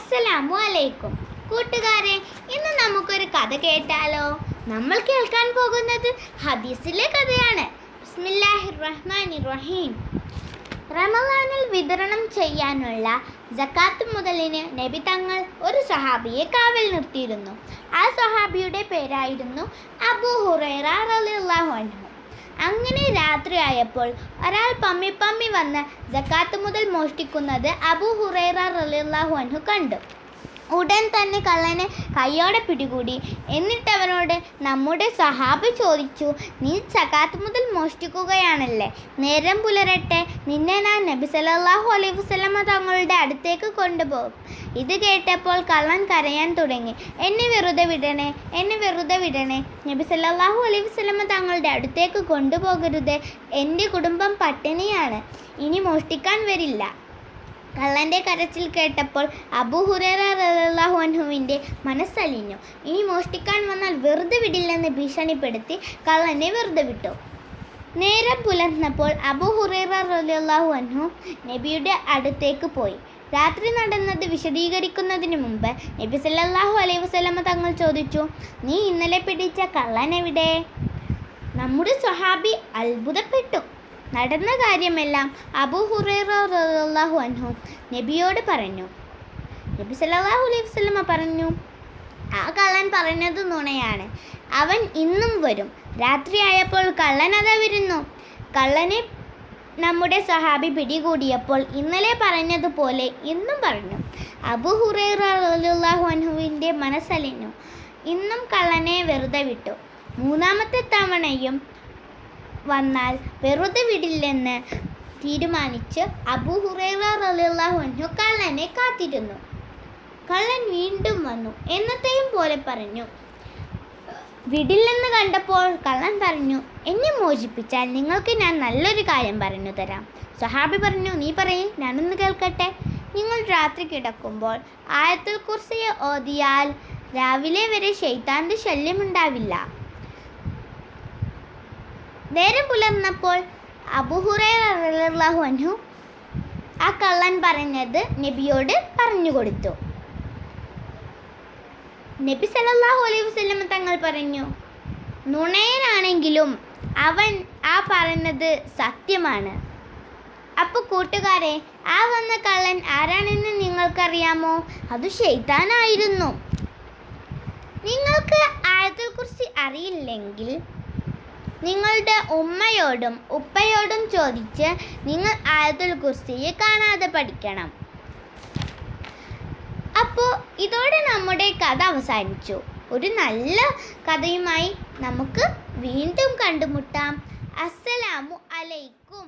അസ്സലാമു അലൈക്കും കൂട്ടുകാരെ, ഇന്ന് നമുക്കൊരു കഥ കേട്ടാലോ? നമ്മൾ കേൾക്കാൻ പോകുന്നത് ഹദീസിലെ കഥയാണ്. ബിസ്മില്ലാഹിർ റഹ്മാനിർ റഹീം. റമളാനിൽ വിതരണം ചെയ്യാനുള്ള സക്കാത്ത് മുതലിന് നബി തങ്ങൾ ഒരു സഹാബിയെ കാവൽ നിർത്തിയിരുന്നു. ആ സഹാബിയുടെ പേരായിരുന്നു അബൂ ഹുറൈറ റളിയല്ലാഹു അൻഹു. അങ്ങനെ രാത്രിയായപ്പോൾ ഒരാൾ പമ്മി വന്ന് സക്കാത്ത് മുതൽ മോഷ്ടിക്കുന്നത് അബൂ ഹുറൈറ റളിയല്ലാഹു അൻഹു കണ്ടു. ഉടൻ തന്നെ കള്ളനെ കയ്യോടെ പിടികൂടി. എന്നിട്ട് അവനോട് നമ്മുടെ സഹാബി ചോദിച്ചു, നീ സക്കാത്ത് മുതൽ മോഷ്ടിക്കുകയാണല്ലേ? നേരം പുലരട്ടെ, നിന്നെ ഞാൻ നബി സല്ലല്ലാഹു അലൈഹി വസല്ലമ തങ്ങളുടെ അടുത്തേക്ക് കൊണ്ടുപോകും. ഇത് കേട്ടപ്പോൾ കള്ളൻ കരയാൻ തുടങ്ങി. എന്നെ വെറുതെ വിടണേ, നബി സല്ലല്ലാഹു അലൈഹി വസല്ലമ തങ്ങളുടെ അടുത്തേക്ക് കൊണ്ടുപോകരുത്. എൻ്റെ കുടുംബം പട്ടിണിയാണ്, ഇനി മോഷ്ടിക്കാൻ വരില്ല. കള്ളൻ്റെ കരച്ചിൽ കേട്ടപ്പോൾ അബൂ ഹുറൈറ റളിയല്ലാഹു അൻഹുവിൻ്റെ മനസ്സലിഞ്ഞു. ഇനി മോഷ്ടിക്കാൻ വന്നാൽ വെറുതെ വിടില്ലെന്ന് ഭീഷണിപ്പെടുത്തി കള്ളനെ വെറുതെ വിട്ടു. നേരം പുലർന്നപ്പോൾ അബൂ ഹുറൈറ റളിയല്ലാഹു അൻഹു നബിയുടെ അടുത്തേക്ക് പോയി. രാത്രി നടന്നത് വിശദീകരിക്കുന്നതിന് മുമ്പ് നബി സല്ലല്ലാഹു അലൈഹി വസല്ലമ തങ്ങൾ ചോദിച്ചു, നീ ഇന്നലെ പിടിച്ച കള്ളൻ എവിടെ? നമ്മുടെ സ്വഹാബി അത്ഭുതപ്പെട്ടു. നടന്ന കാര്യമെല്ലാം അബൂ ഹുറൈറ റളിയല്ലാഹു അൻഹു നബിയോട് പറഞ്ഞു. നബി സല്ലല്ലാഹു അലൈഹി വസല്ലമ പറഞ്ഞു, ആ കള്ളൻ പറഞ്ഞത് നുണയാണ്. അവൻ ഇന്നും വരും. രാത്രിയായപ്പോൾ കള്ളൻ അതാ വരുന്നു. കള്ളനെ നമ്മുടെ സഹാബി പിടികൂടിയപ്പോൾ ഇന്നലെ പറഞ്ഞതുപോലെ ഇന്നും പറഞ്ഞു. അബൂ ഹുറൈറ റളിയല്ലാഹു അൻഹുവിൻ്റെ മനസ്സലിഞ്ഞു. ഇന്നും കള്ളനെ വെറുതെ വിട്ടു. മൂന്നാമത്തെ തവണയും വന്നാൽ വെറുതെ വിടില്ലെന്ന് തീരുമാനിച്ച് അബൂ ഹുറൈറ റളിയല്ലാഹു അൻഹു കള്ളനെ കാത്തിരുന്നു. കള്ളൻ വീണ്ടും വന്നു. എന്നത്തെയും പോലെ പറഞ്ഞു. വിടില്ലെന്ന് കണ്ടപ്പോൾ കള്ളൻ പറഞ്ഞു, എന്നെ മോചിപ്പിച്ചാൽ നിങ്ങൾക്ക് ഞാൻ നല്ലൊരു കാര്യം പറഞ്ഞു തരാം. സ്വഹാബി പറഞ്ഞു, നീ പറയും, ഞാനൊന്ന് കേൾക്കട്ടെ. നിങ്ങൾ രാത്രി കിടക്കുമ്പോൾ ആയത്തുൽ കുർസി ഓതിയാൽ രാവിലെ വരെ ശൈത്താൻ്റെ ശല്യമുണ്ടാവില്ല. നേരം പുലർന്നപ്പോൾ അബൂ ഹുറൈറ റളിയല്ലാഹു അൻഹു ആ കള്ളൻ പറഞ്ഞത് നബിയോട് പറഞ്ഞു കൊടുത്തു. നബി സല്ലല്ലാഹു അലൈഹി വസല്ലം തങ്ങൾ പറഞ്ഞു, നുണയനാണെങ്കിലും അവൻ ആ പറയുന്നത് സത്യമാണ്. അപ്പോൾ കൂട്ടുകാരെ, ആ വന്ന കള്ളൻ ആരാണെന്ന് നിങ്ങൾക്കറിയാമോ? അത് ശൈത്താനായിരുന്നു. നിങ്ങൾക്ക് ആയത്തുൽ കുർസി അറിയില്ലെങ്കിൽ നിങ്ങളുടെ ഉമ്മയോടും ഉപ്പയോടും ചോദിച്ച് നിങ്ങൾ ആയത്തുൽ കുർസിയെ കാണാതെ പഠിക്കണം. അപ്പോൾ ഇതോടെ നമ്മുടെ കഥ അവസാനിച്ചു. ഒരു നല്ല കഥയുമായി നമുക്ക് വീണ്ടും കണ്ടുമുട്ടാം. അസ്സലാമു അലൈക്കും.